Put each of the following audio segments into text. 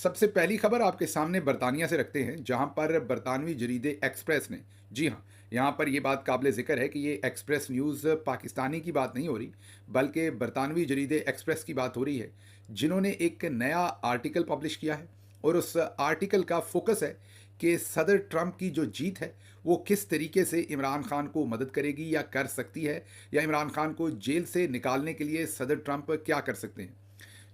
सबसे पहली खबर आपके सामने बरतानिया से रखते हैं, जहां पर बरतानवी जरीदे एक्सप्रेस ने, जी हाँ, यहाँ पर ये बात काबिल ज़िक्र है कि ये एक्सप्रेस न्यूज़ पाकिस्तानी की बात नहीं हो रही, बल्कि बरतानवी जरीदे एक्सप्रेस की बात हो रही है, जिन्होंने एक नया आर्टिकल पब्लिश किया है और उस आर्टिकल का फोकस है कि सदर ट्रंप की जो जीत है, वो किस तरीके से इमरान खान को मदद करेगी या कर सकती है, या इमरान खान को जेल से निकालने के लिए सदर ट्रंप क्या कर सकते हैं।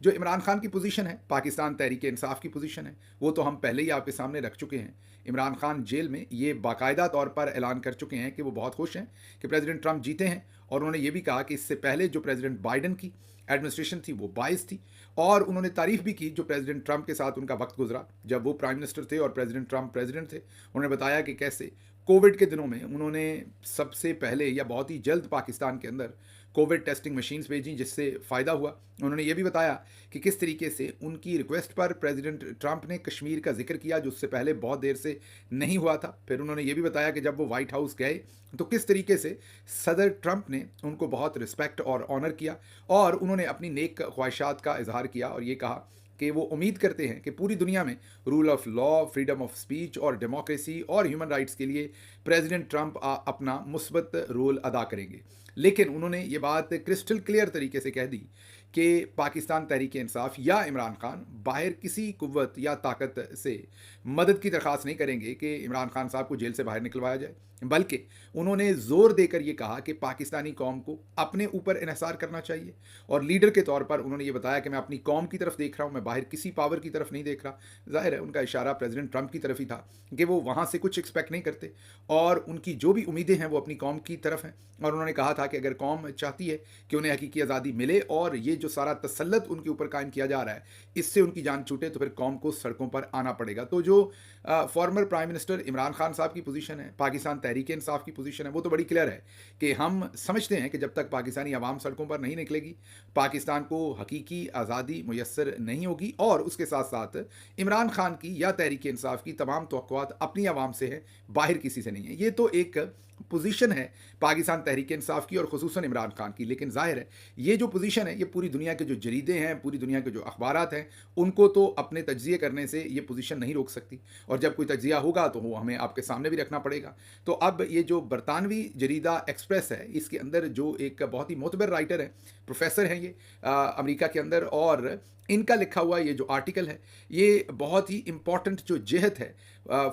जो इमरान खान की पोजीशन है, पाकिस्तान तहरीक इंसाफ की पोजीशन है, वो तो हम पहले ही आपके सामने रख चुके हैं। इमरान खान जेल में ये बाकायदा तौर पर ऐलान कर चुके हैं कि वो बहुत खुश हैं कि प्रेसिडेंट ट्रंप जीते हैं, और उन्होंने ये भी कहा कि इससे पहले जो प्रेसिडेंट बाइडन की एडमिनिस्ट्रेशन थी वो बाइस थी। और उन्होंने तारीफ भी की जो प्रेसिडेंट ट्रंप के साथ उनका वक्त गुजरा जब वो प्राइम मिनिस्टर थे और प्रेसिडेंट ट्रंप प्रेसिडेंट थे। उन्होंने बताया कि कैसे कोविड के दिनों में उन्होंने सबसे पहले या बहुत ही जल्द पाकिस्तान के अंदर कोविड टेस्टिंग मशीन्स भेजी, जिससे फ़ायदा हुआ। उन्होंने ये भी बताया कि किस तरीके से उनकी रिक्वेस्ट पर प्रेसिडेंट ट्रंप ने कश्मीर का जिक्र किया, जो उससे पहले बहुत देर से नहीं हुआ था। फिर उन्होंने ये भी बताया कि जब वो वाइट हाउस गए तो किस तरीके से सदर ट्रंप ने उनको बहुत रिस्पेक्ट और ऑनर किया, और उन्होंने अपनी नेक ख्वाहिशात का इजहार किया और ये कहा कि वो उम्मीद करते हैं कि पूरी दुनिया में rule of law, freedom of speech और डेमोक्रेसी और ह्यूमन राइट्स के लिए प्रेसिडेंट ट्रंप अपना मुस्बत रोल अदा करेंगे। लेकिन उन्होंने ये बात क्रिस्टल क्लियर तरीके से कह दी कि पाकिस्तान तहरीक इंसाफ या इमरान खान बाहर किसी कुव्वत या ताकत से मदद की दरख्वास्त नहीं करेंगे कि इमरान खान साहब को जेल से बाहर निकलवाया जाए, बल्कि उन्होंने ज़ोर देकर ये कहा कि पाकिस्तानी कौम को अपने ऊपर इन्हिसार करना चाहिए। और लीडर के तौर पर उन्होंने ये बताया कि मैं अपनी कौम की तरफ देख रहा हूँ, मैं बाहर किसी पावर की तरफ नहीं देख रहा। ज़ाहिर है उनका इशारा प्रेसिडेंट ट्रंप की तरफ ही था कि वो वहाँ से कुछ एक्सपेक्ट नहीं करते, और उनकी जो भी उम्मीदें हैं वो अपनी कौम की तरफ हैं। और उन्होंने कहा था कि अगर कौम चाहती है कि उन्हें हकीकी आज़ादी मिले और ये जो सारा तसल्लुत उनके ऊपर कायम किया जा रहा है इससे उनकी जान छूटे, तो फिर कौम को सड़कों पर आना पड़ेगा। तो जो former prime minister Imran Khan साहब की पोजीशन है, पाकिस्तान तहरीक इंसाफ की पोजीशन है, वो तो बड़ी क्लियर है कि हम समझते हैं कि जब तक पाकिस्तानी आवाम सड़कों पर नहीं निकलेगी, पाकिस्तान को हकीकी आज़ादी मुयस्सर नहीं होगी। और उसके साथ साथ इमरान खान की या तहरीक इंसाफ की तमाम तवक्कुआत अपनी आवाम से है, बाहर किसी से नहीं है। ये तो एक पोजीशन है पाकिस्तान तहरीक इंसाफ की और खुसूसन इमरान खान की। लेकिन जाहिर है ये जो पोजीशन है, ये पूरी दुनिया के जो जरीदे हैं, पूरी दुनिया के जो अखबारात हैं, उनको तो अपने तज्जिए करने से ये पोजीशन नहीं रोक सकती, और जब कोई तज्जिया होगा तो वो हमें आपके सामने भी रखना पड़ेगा। तो अब ये जो बरतानवी जरीदा एक्सप्रेस है, इसके अंदर जो एक बहुत ही मोतबर राइटर है, प्रोफेसर हैं ये अमेरिका के अंदर, और इनका लिखा हुआ ये जो आर्टिकल है, ये बहुत ही इंपॉर्टेंट जो जिहत है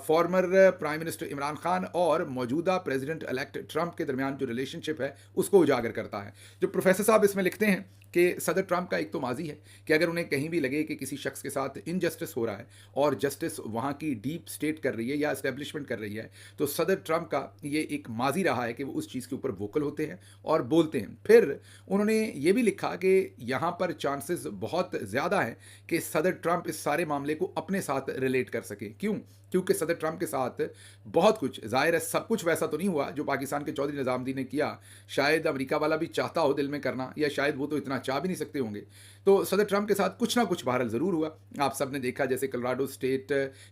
former prime minister Imran Khan और मौजूदा प्रेसिडेंट इलेक्ट ट्रंप के दरमियान जो रिलेशनशिप है उसको उजागर करता है। जो प्रोफेसर साहब इसमें लिखते हैं कि सदर ट्रंप का एक तो माजी है कि अगर उन्हें कहीं भी लगे कि किसी शख्स के साथ इनजस्टिस हो रहा है और जस्टिस वहाँ की डीप स्टेट कर रही है या इस्टेब्लिशमेंट कर रही है, तो सदर ट्रंप का ये एक माजी रहा है कि वो उस चीज़ के ऊपर वोकल होते हैं और बोलते हैं। फिर उन्होंने ये भी लिखा कि यहाँ पर चांसेस बहुत ज़्यादा हैं कि सदर ट्रंप इस सारे मामले को अपने साथ रिलेट कर सके। क्यों? क्योंकि सदर ट्रंप के साथ बहुत कुछ, ज़ाहिर है सब कुछ वैसा तो नहीं हुआ जो पाकिस्तान के चौधरी निज़ामुद्दीन ने किया। शायद अमेरिका वाला भी चाहता हो दिल में करना, या शायद वो तो इतना चाह भी नहीं सकते होंगे। तो सदर ट्रंप के साथ कुछ ना कुछ बहरहाल ज़रूर हुआ। आप सब ने देखा जैसे कोलोराडो स्टेट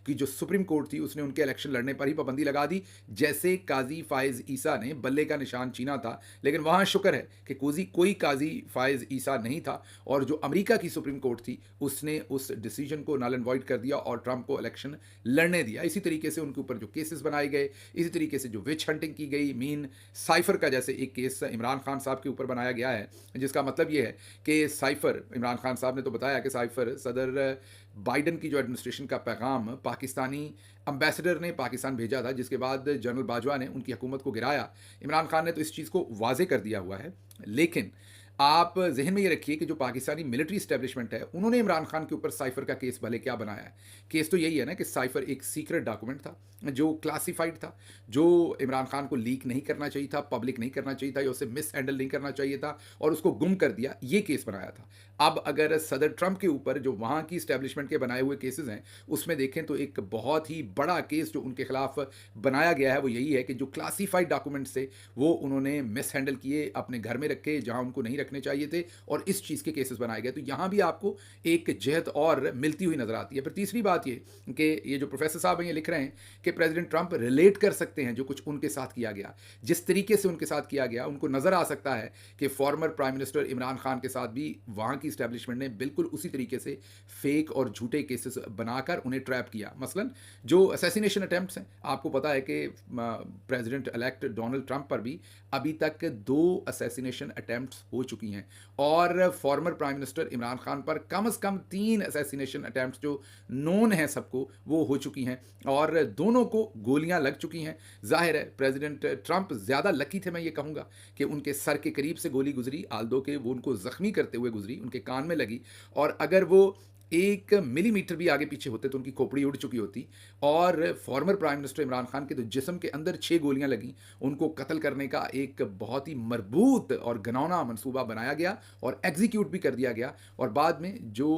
की जो सुप्रीम कोर्ट थी उसने उनके इलेक्शन लड़ने पर ही पाबंदी लगा दी, जैसे काजी फ़ायज़ ईसा ने बल्ले का निशान छीना था। लेकिन वहाँ शुक्र है कि कोई काजी फ़ायज़ ईसा नहीं था, और जो अमेरिका की सुप्रीम कोर्ट थी उसने उस डिसीजन को नल एंड वॉइड कर दिया और ट्रंप को इलेक्शन लड़ने दिया। इसी तरीके से उनके ऊपर जो केसेस बनाए गए, इसी तरीके से जो विच हंटिंग की गई, मीन साइफर का जैसे एक केस इमरान खान साहब के ऊपर बनाया गया है, जिसका मतलब ये है कि साइफर, इमरान खान साहब ने तो बताया कि साइफर सदर बाइडन की जो एडमिनिस्ट्रेशन का पैगाम पाकिस्तानी अम्बेसडर ने पाकिस्तान भेजा था, जिसके बाद जनरल बाजवा ने उनकी हुकूमत को गिराया। इमरान खान ने तो इस चीज़ को वाजे कर दिया हुआ है। लेकिन आप जहन में ये रखिए कि जो पाकिस्तानी मिलिट्री इस्टेब्लिशमेंट है उन्होंने इमरान खान के ऊपर साइफर का केस भले क्या बनाया है। केस तो यही है ना कि साइफर एक सीक्रेट डॉक्यूमेंट था जो क्लासिफाइड था, जो इमरान खान को लीक नहीं करना चाहिए था, पब्लिक नहीं करना चाहिए था, या उसे मिस हैंडल नहीं करना चाहिए था, और उसको गुम कर दिया, ये केस बनाया था। अब अगर सदर ट्रंप के ऊपर जो वहाँ की इस्टेब्लिशमेंट के बनाए हुए केसेस हैं उसमें देखें तो एक बहुत ही बड़ा केस जो उनके खिलाफ बनाया गया है वो यही है कि जो क्लासिफाइड डॉक्यूमेंट्स थे वो उन्होंने मिस हैंडल किए, अपने घर में रखे जहाँ उनको नहीं रखने चाहिए थे और इस चीज़ के केसेस बनाए गए। तो यहाँ भी आपको एक जहत और मिलती हुई नज़र आती है। फिर तीसरी बात ये कि ये जो प्रोफेसर साहब हैं ये लिख रहे हैं कि प्रेसिडेंट ट्रंप रिलेट कर सकते हैं जो कुछ उनके साथ किया गया, जिस तरीके से उनके साथ किया गया उनको नज़र आ सकता है कि former prime minister Imran Khan के साथ भी वहाँ की इस्टेब्लिशमेंट ने बिल्कुल उसी तरीके से फेक और झूठे केसेस बनाकर उन्हें ट्रैप किया। मसलन जो असैसिनेशन अटैम्प्ट्स हैं, आपको पता है कि प्रेसिडेंट इलेक्ट डोनाल्ड ट्रंप पर भी अभी तक 2 असैसिनेशन अटैम्प्ट्स हो चुकी हैं और former prime minister Imran Khan पर कम से कम 3 असैसिनेशन अटैम्प्ट्स जो नोन हैं सबको वो हो चुकी हैं और दोनों को गोलियां लग चुकी हैं। जाहिर है प्रेसिडेंट ट्रंप ज़्यादा लकी थे, मैं ये कहूँगा कि उनके सर के करीब से गोली गुजरी, आल्दो के वो उनको ज़ख्मी करते हुए गुजरी, उनके कान में लगी और अगर वो 1 मिलीमीटर भी आगे पीछे होते तो उनकी खोपड़ी उड़ चुकी होती। और former prime minister Imran Khan के तो जिस्म के अंदर 6 गोलियां लगीं, उनको कत्ल करने का एक बहुत ही मरबूत और घिनौना मंसूबा बनाया गया और एग्जीक्यूट भी कर दिया गया। और बाद में जो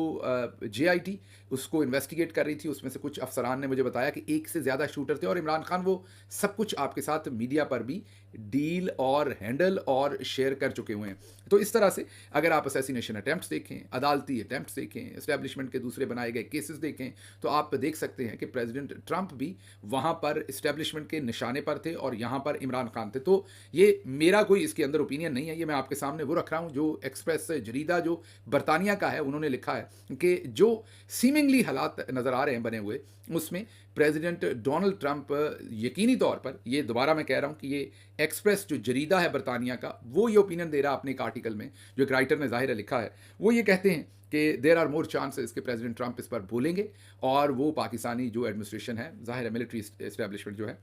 जेआईटी उसको इन्वेस्टिगेट कर रही थी उसमें से कुछ अफसरान ने मुझे बताया कि 1 से ज़्यादा शूटर थे और इमरान खान वो सब कुछ आपके साथ मीडिया पर भी डील और हैंडल और शेयर कर चुके हुए हैं। तो इस तरह से अगर आप असैसिनेशन अटैम्प्ट्स देखें, अदालती अटैम्प्ट्स देखें, एस्टैब्लिशमेंट के दूसरे बनाए गए केसेस देखें, तो आप देख सकते हैं कि प्रेसिडेंट ट्रंप भी वहाँ पर इस्टेब्लिशमेंट के निशाने पर थे और यहाँ पर इमरान खान थे। तो ये मेरा कोई इसके अंदर ओपिनियन नहीं है, ये मैं आपके सामने वो रख रहा हूँ जो एक्सप्रेस जरीदा जो बरतानिया का है उन्होंने लिखा है कि जो सीमिंगली हालात नज़र आ रहे हैं बने हुए, उसमें प्रेसिडेंट डोनाल्ड ट्रंप यकीनी तौर पर, ये दोबारा मैं कह रहा हूँ कि ये एक्सप्रेस जो जरीदा है बरतानिया का, वो ये ओपिनियन दे रहा है अपने एक आर्टिकल में, जो एक राइटर ने ज़ाहिर है लिखा है। वो ये कहते हैं कि देर आर मोर चांसेस कि प्रेसिडेंट ट्रंप इस पर बोलेंगे और वो पाकिस्तानी जो एडमिनिस्ट्रेशन है, ज़ाहिर है मिलिट्री इस्टेब्लिशमेंट जो है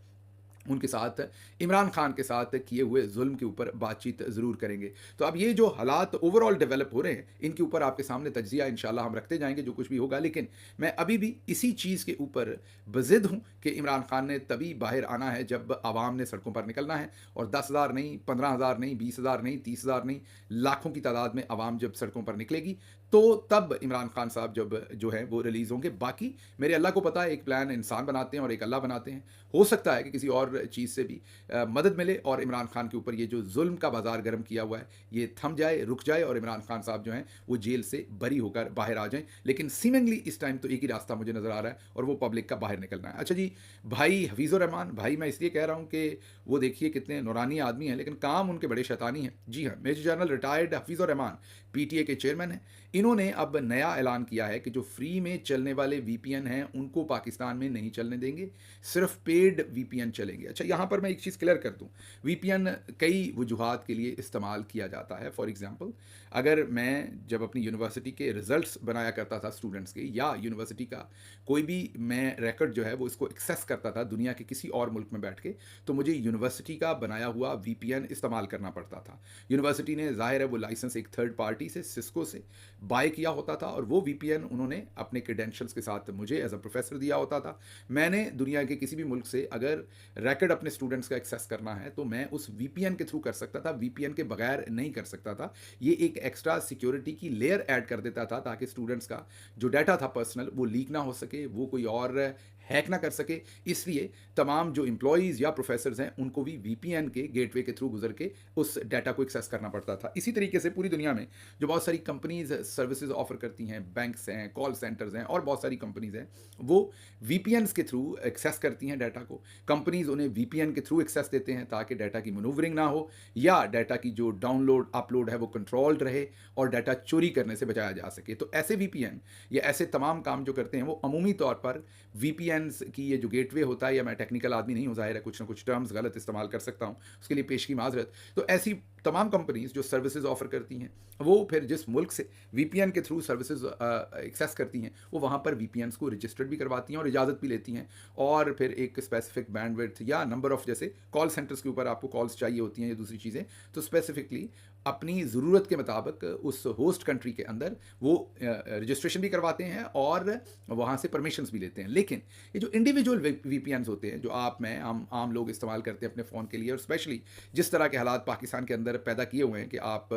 उनके साथ, इमरान खान के साथ किए हुए जुल्म के ऊपर बातचीत ज़रूर करेंगे। तो अब ये जो हालात ओवरऑल डेवलप हो रहे हैं, इनके ऊपर आपके सामने तज्ज़िया इंशाल्लाह हम रखते जाएंगे जो कुछ भी होगा। लेकिन मैं अभी भी इसी चीज़ के ऊपर बज़िद हूँ कि इमरान खान ने तभी बाहर आना है जब आवाम ने सड़कों पर निकलना है और 10,000 नहीं, 15,000 नहीं, 20,000 नहीं, 30,000 नहीं, लाखों की तादाद में आवाम जब सड़कों पर निकलेगी तो तब इमरान खान साहब जब जो है वो रिलीज़ होंगे। बाकी मेरे अल्लाह को पता है, एक प्लान इंसान बनाते हैं और एक अल्लाह बनाते हैं। हो सकता है कि किसी और चीज़ से भी मदद मिले और इमरान खान के ऊपर ये जो जुल्म का बाजार गर्म किया हुआ है ये थम जाए, रुक जाए और इमरान खान साहब जो हैं वो जेल से बरी होकर बाहर आ जाएं। लेकिन सीमिंगली इस टाइम तो एक ही रास्ता मुझे नज़र आ रहा है और वो पब्लिक का बाहर निकलना है। अच्छा जी, भाई हफीज़ुर रहमान भाई, मैं इसलिए कह रहा हूँ कि वो देखिए कितने नूरानी आदमी हैं लेकिन काम उनके बड़े शैतानी हैं। जी हाँ, major general retired Hafeezur Rahman PTA के चेयरमैन हैं। इन्होंने अब नया ऐलान किया है कि जो फ्री में चलने वाले वीपीएन हैं उनको पाकिस्तान में नहीं चलने देंगे, सिर्फ पेड वीपीएन चलेंगे। अच्छा, यहाँ पर मैं एक चीज़ क्लियर कर दूँ, वीपीएन कई वजूहात के लिए इस्तेमाल किया जाता है। फॉर एग्जांपल, अगर मैं जब अपनी यूनिवर्सिटी के रिजल्ट्स बनाया करता था स्टूडेंट्स के, या यूनिवर्सिटी का कोई भी मैं रिकॉर्ड जो है वो इसको एक्सेस करता था दुनिया के किसी और मुल्क में बैठ के, तो मुझे यूनिवर्सिटी का बनाया हुआ वीपीएन इस्तेमाल करना पड़ता था। यूनिवर्सिटी ने ज़ाहिर है वो लाइसेंस एक थर्ड पार्टी से, सिस्को से बाय किया होता था और वो वीपीएन उन्होंने अपने क्रेडेंशियल्स के साथ मुझे एज अ प्रोफेसर दिया होता था। मैंने दुनिया के किसी भी मुल्क से अगर रैकेट अपने स्टूडेंट्स का एक्सेस करना है तो मैं उस वीपीएन के थ्रू कर सकता था, वीपीएन के बगैर नहीं कर सकता था। ये एक एक्स्ट्रा सिक्योरिटी की लेयर ऐड कर देता था ताकि स्टूडेंट्स का जो डाटा था पर्सनल वो लीक ना हो सके, वो कोई और हैक ना कर सके। इसलिए तमाम जो एम्प्लॉयज़ या प्रोफेसर्स हैं उनको भी वीपीएन के गेटवे के थ्रू गुजर के उस डाटा को एक्सेस करना पड़ता था। इसी तरीके से पूरी दुनिया में जो बहुत सारी कंपनीज सर्विसेज ऑफर करती हैं, बैंक्स हैं, कॉल सेंटर्स हैं और बहुत सारी कंपनीज हैं, वो वीपीएन के थ्रू एक्सेस करती हैं डाटा को। कंपनीज उन्हें वीपीएन के थ्रू एक्सेस देते हैं ताकि डाटा की मनूवरिंग ना हो या डाटा की जो डाउनलोड अपलोड है वो कंट्रोल्ड रहे और डाटा चोरी करने से बचाया जा सके। तो ऐसे वीपीएन या ऐसे तमाम काम जो करते हैं वो अमूमी तौर पर वीपीएन की ये जो गेटवे होता है, या मैं टेक्निकल आदमी नहीं हूँ, ज़ाहिर है कुछ ना कुछ टर्म्स गलत इस्तेमाल कर सकता हूँ, उसके लिए पेश की माजरत। तो ऐसी तमाम कंपनीज जो सर्विसेज ऑफर करती हैं वो फिर जिस मुल्क से वीपीएन के थ्रू सर्विसेज एक्सेस करती हैं वो वहाँ पर वीपीएन्स को रजिस्टर्ड भी करवाती हैं और इजाज़त भी लेती हैं और फिर एक स्पेसिफिक बैंडविड्थ या नंबर ऑफ, जैसे कॉल सेंटर्स के ऊपर आपको कॉल्स चाहिए होती हैं या दूसरी चीज़ें, तो स्पेसिफिकली अपनी ज़रूरत के मुताबिक उस होस्ट कंट्री के अंदर वो रजिस्ट्रेशन भी करवाते हैं और वहाँ से परमिशंस भी लेते हैं। लेकिन ये जो इंडिविजुअल वीपीएन्स होते हैं जो आप मैं आम लोग इस्तेमाल करते हैं अपने फ़ोन के लिए, और स्पेशली जिस तरह के हालात पाकिस्तान के अंदर पैदा किए हुए हैं कि आप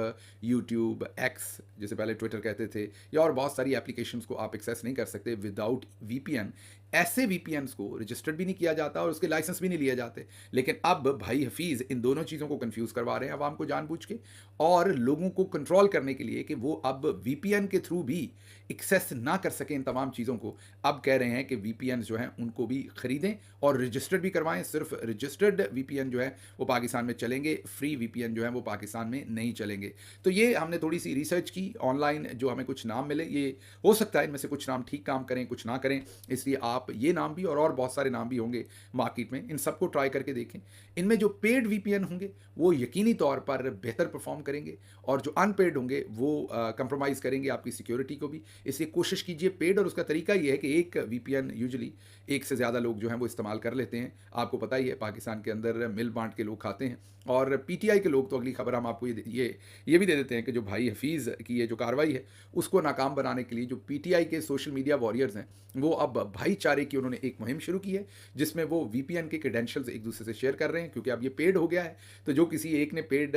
यूट्यूब, एक्स जिसे पहले ट्विटर कहते थे, या और बहुत सारी एप्लीकेशंस को आप एक्सेस नहीं कर सकते विदाउट वीपीएन। ऐसे वीपीएन्स को रजिस्टर्ड भी नहीं किया जाता और उसके लाइसेंस भी नहीं लिए जाते। लेकिन अब भाई हफीज़ इन दोनों चीज़ों को कन्फ्यूज़ करवा रहे हैं अवाम को जानबूझ के, और लोगों को कंट्रोल करने के लिए कि वो अब वीपीएन के थ्रू भी एक्सेस ना कर सकें इन तमाम चीज़ों को। अब कह रहे हैं कि वीपीएन जो हैं उनको भी खरीदें और रजिस्टर्ड भी करवाएं। सिर्फ रजिस्टर्ड वीपीएन जो है वो पाकिस्तान में चलेंगे, फ्री वीपीएन जो है वो पाकिस्तान में नहीं चलेंगे। तो ये हमने थोड़ी सी रिसर्च की ऑनलाइन, जो हमें कुछ नाम मिले। ये हो सकता है इनमें से कुछ नाम ठीक काम करें, कुछ ना करें, इसलिए आप ये नाम भी और बहुत सारे नाम भी होंगे मार्केट में, इन सबको ट्राई करके देखें। इनमें जो पेड वीपीएन होंगे वो यकीनी तौर पर बेहतर परफॉर्म करेंगे, और जो अनपेड होंगे वो कंप्रोमाइज़ करेंगे आपकी सिक्योरिटी को भी। इसलिए कोशिश कीजिए पेड, और उसका तरीका ये है कि एक वीपीएन यूजुअली एक से ज़्यादा लोग जो हैं वो इस्तेमाल कर लेते हैं। आपको पता ही है पाकिस्तान के अंदर मिल बांट के लोग खाते हैं, और पीटीआई के लोग तो अगली खबर हम आपको ये भी दे देते हैं कि जो भाई हफीज़ की ये जो कार्रवाई है उसको नाकाम बनाने के लिए जो पीटीआई के सोशल मीडिया वॉरियर्स हैं वो अब भाईचारे की उन्होंने एक मुहिम शुरू की है, जिसमें वो वीपीएन के क्रेडेंशियल्स एक दूसरे से शेयर कर रहे हैं, क्योंकि अब ये पेड हो गया है। तो जो किसी एक ने पेड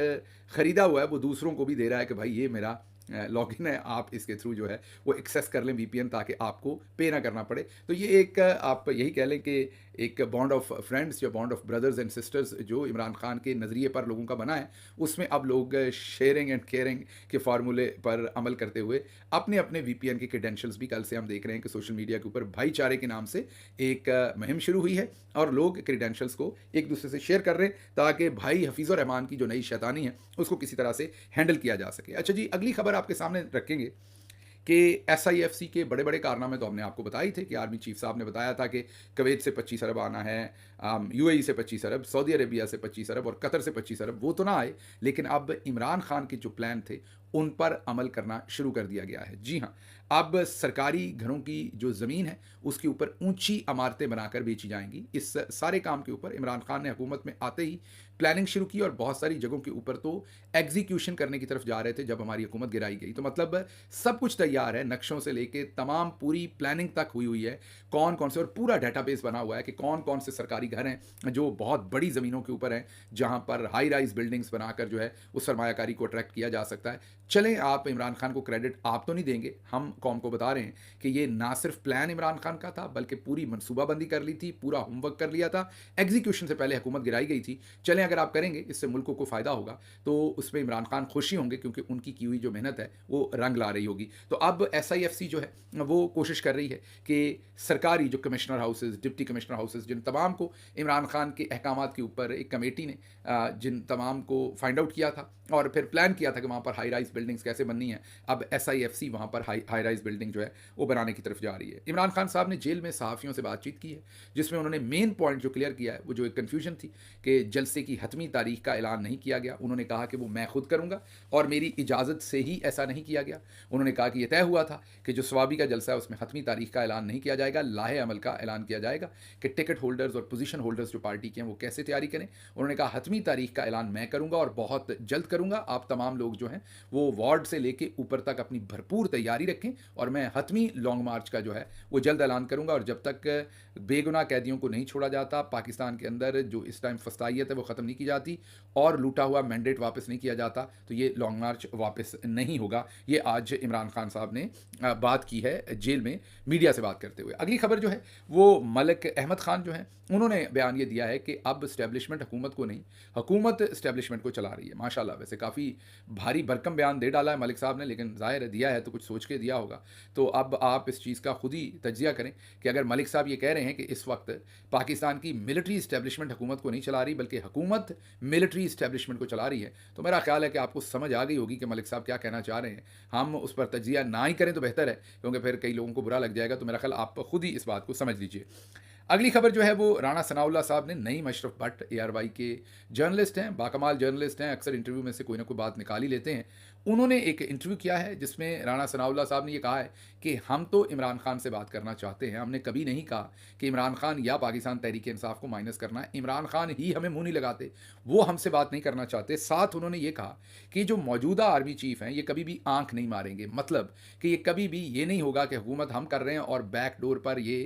खरीदा हुआ है वो दूसरों को भी दे रहा है कि भाई ये मेरा लॉगिन है, आप इसके थ्रू जो है वो एक्सेस कर लें वीपीएन, ताकि आपको पे ना करना पड़े। तो ये एक आप यही कह लें कि एक बॉन्ड ऑफ फ्रेंड्स या bond of brothers and sisters जो इमरान खान के नज़रिए पर लोगों का बना है, उसमें अब लोग शेयरिंग एंड केयरिंग के फार्मूले पर अमल करते हुए अपने अपने वीपीएन के क्रेडेंशियल्स भी, कल से हम देख रहे हैं कि सोशल मीडिया के ऊपर भाईचारे के नाम से एक मुहिम शुरू हुई है, और लोग क्रेडेंशियल्स को एक दूसरे से शेयर कर रहे हैं ताकि भाई हफीज़ रहमान की जो नई शैतानी है उसको किसी तरह से हैंडल किया जा सके। अच्छा जी, अगली खबर आपके सामने रखेंगे कि एसआईएफसी के बड़े बड़े कारनामे तो हमने आपको बताई थे कि आर्मी चीफ साहब ने बताया था कि कुवैत से 25 अरब आना है, यूएई से 25 अरब, सऊदी अरेबिया से 25 अरब और कतर से 25 अरब। वो तो ना आए, लेकिन अब इमरान खान के जो प्लान थे उन पर अमल करना शुरू कर दिया गया है। जी हाँ, अब सरकारी घरों की जो ज़मीन है उसके ऊपर ऊंची इमारतें बनाकर बेची जाएंगी। इस सारे काम के ऊपर इमरान खान ने हुकूमत में आते ही प्लानिंग शुरू की, और बहुत सारी जगहों के ऊपर तो एग्जीक्यूशन करने की तरफ जा रहे थे जब हमारी हुकूमत गिराई गई। तो मतलब सब कुछ तैयार है, नक्शों से लेके तमाम पूरी प्लानिंग तक हुई है, कौन कौन से, और पूरा डेटाबेस बना हुआ है कि कौन कौन से सरकारी घर हैं जो बहुत बड़ी ज़मीनों के ऊपर हैं, जहां पर हाई राइज बिल्डिंग्स बनाकर जो है उस सरमायाकारी को अट्रैक्ट किया जा सकता है। चलें, आप इमरान खान को क्रेडिट आप तो नहीं देंगे, हम कौम को बता रहे हैं कि ये ना सिर्फ प्लान इमरान खान का था बल्कि पूरी मनसूबाबंदी कर ली थी, पूरा होमवर्क कर लिया था, एग्जीक्यूशन से पहले हुकूमत गिराई गई थी। चलें, अगर आप करेंगे इससे मुल्क को फ़ायदा होगा तो उसमें इमरान खान खुशी होंगे, क्योंकि उनकी की हुई जो मेहनत है वो रंग ला रही होगी। तो अब एसआईएफसी जो है वो कोशिश कर रही है कि सरकारी जो commissioner houses, deputy commissioner houses, जिन तमाम को इमरान खान के अहकामात के ऊपर एक कमेटी ने जिन तमाम को फाइंड आउट किया था और फिर प्लान किया था कि वहाँ पर हाई राइज बिल्डिंग्स कैसे बननी है, अब एसआईएफसी वहाँ पर हाई राइज बिल्डिंग जो है वो बनाने की तरफ जा रही है। इमरान खान साहब ने जेल में सहाफ़ियों से बातचीत की है, जिसमें उन्होंने मेन पॉइंट जो क्लियर किया है वो जो एक कन्फ्यूजन थी कि जलसे की हतमी तारीख का ऐलान नहीं किया गया। उन्होंने कहा कि वो मैं खुद करूँगा और मेरी इजाज़त से ही ऐसा नहीं किया गया। उन्होंने कहा कि यह तय हुआ था कि जो स्वाबी का जलसा है उसमें हतमी तारीख का ऐलान नहीं किया जाएगा, लाहे अमल का ऐलान किया जाएगा कि टिकट होल्डर्स और पोजीशन होल्डर्स जो पार्टी के हैं वो कैसे तैयारी करें। उन्होंने कहा हतमी तारीख का ऐलान मैं करूँगा और बहुत जल्द करूँगा। आप तमाम लोग जो हैं वो वार्ड से लेके ऊपर तक अपनी भरपूर तैयारी रखें, और मैं हतमी लॉन्ग मार्च का जो है वो जल्द ऐलान करूँगा। और जब तक बेगुनाह कैदियों को नहीं छोड़ा जाता, पाकिस्तान के अंदर जो इस टाइम फस्तायत है वो ख़त्म नहीं की जाती और लूटा हुआ मैंडेट वापस नहीं किया जाता, तो ये लॉन्ग मार्च वापस नहीं होगा। ये आज इमरान खान साहब ने बात की है जेल में मीडिया से बात करते हुए। अगली खबर जो है वो मलिक अहमद खान जो है उन्होंने बयान ये दिया है कि अब इस्टेब्लिशमेंट हुकूमत को नहीं, हुकूमत इस्टेब्लिशमेंट को चला रही है। माशाल्लाह, वैसे काफ़ी भारी भरकम बयान दे डाला है मलिक साहब ने, लेकिन ज़ाहिर है दिया है तो कुछ सोच के दिया होगा। तो अब आप इस चीज़ का खुद ही तज्जिया करें कि अगर मलिक साहब ये कह रहे हैं कि इस वक्त पाकिस्तान की मिलिट्री इस्टेब्लिशमेंट हुकूमत को नहीं चला रही बल्कि हुकूमत मिलिट्री इस्टेब्लिशमेंट को चला रही है, तो मेरा ख्याल है कि आपको समझ आ गई होगी कि मलिक साहब क्या कहना चाह रहे हैं। हम उस पर तज्जिया ना ही करें तो बेहतर है, क्योंकि फिर कई लोगों को बुरा लग जाएगा। तो मेरा ख्याल आप खुद ही इस बात को समझ लीजिए। अगली खबर जो है वो राणा सनाउल्लाह साहब ने, नईम अशरफ भट्ट एआरवाई के जर्नलिस्ट हैं, बाकमाल जर्नलिस्ट हैं, अक्सर इंटरव्यू में से कोई ना कोई बात निकाल ही लेते हैं। उन्होंने एक इंटरव्यू किया है जिसमें राणा सनाउल्लाह साहब ने ये कहा है कि हम तो इमरान खान से बात करना चाहते हैं, हमने कभी नहीं कहा कि इमरान खान या पाकिस्तान तहरीक इंसाफ को माइनस करना है। इमरान खान ही हमें मुंह नहीं लगाते, वो हमसे बात नहीं करना चाहते। साथ उन्होंने ये कहा कि जो मौजूदा आर्मी चीफ हैं ये कभी भी आंख नहीं मारेंगे, मतलब कि ये कभी भी ये नहीं होगा कि हुकूमत हम कर रहे हैं और बैक डोर पर ये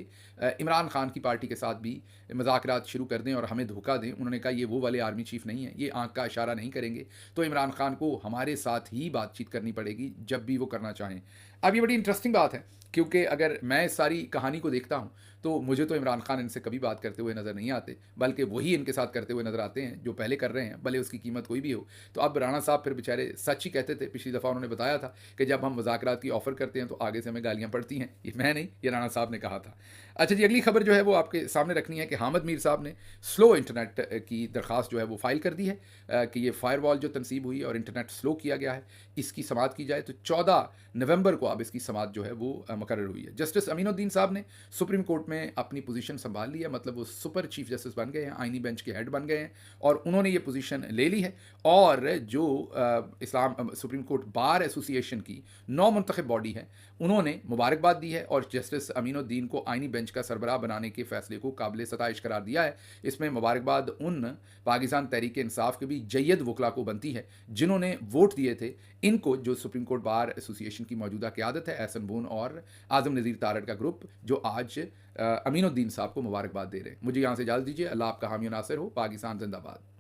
इमरान खान की पार्टी के साथ भी मुज़ाकरात शुरू कर दें और हमें धोखा दें। उन्होंने कहा ये वो वाले आर्मी चीफ नहीं है, ये आंख का इशारा नहीं करेंगे, तो इमरान खान को हमारे साथ ही बातचीत करनी पड़ेगी जब भी वो करना चाहें। अब ये बड़ी इंटरेस्टिंग बात है, क्योंकि अगर मैं इस सारी कहानी को देखता हूँ, तो मुझे तो इमरान खान इनसे कभी बात करते हुए नज़र नहीं आते, बल्कि वही इनके साथ करते हुए नज़र आते हैं, जो पहले कर रहे हैं, भले उसकी कीमत कोई भी हो। तो अब राणा साहब फिर बेचारे सच ही कहते थे, पिछली दफ़ा उन्होंने बताया था कि जब हम मुज़ाकरात की ऑफ़र करते हैं, तो आगे से हमें गालियाँ पड़ती हैं। ये मैं नहीं, ये राणा साहब ने कहा था। अच्छा जी, अगली खबर जो है वो आपके सामने रखनी है कि हामिद मीर साहब ने स्लो इंटरनेट की दरख्वास्त जो है वो फ़ाइल कर दी है, कि ये फ़ायरवॉल जो तनसीब हुई है और इंटरनेट स्लो किया गया है, इसकी समाअत की जाए। तो 14 नवंबर को अब इसकी समाअत जो है वो मुकर्रर हुई है। जस्टिस अमीनुद्दीन साहब ने सुप्रीम कोर्ट में अपनी पोजीशन संभाल ली है, मतलब वो सुपर चीफ जस्टिस बन गए हैं, आईनी बेंच के हेड बन गए हैं, और उन्होंने ये पोजीशन ले ली है। और जो सुप्रीम कोर्ट बार एसोसिएशन की नौ मुंतखब बॉडी है, उन्होंने मुबारकबाद दी है और जस्टिस अमीनुद्दीन को आईनी बेंच का सरबराह बनाने के फैसले को काबिल सताइश करार दिया है। इसमें मुबारकबाद उन पाकिस्तान तहरीक इंसाफ के भी जय्यद वकला को बनती है जिन्होंने वोट दिए थे। इनको, जो सुप्रीम कोर्ट बार एसोसिएशन की मौजूदा क़यादत है, एहसन बून और आज़म नज़ीर तारड़ का ग्रुप, जो आज अमीनुद्दीन साहब को मुबारकबाद दे रहे हैं। मुझे यहाँ से इजाज़त दीजिए। अल्लाह आपका हामी नासिर हो। पाकिस्तान जिंदाबाद।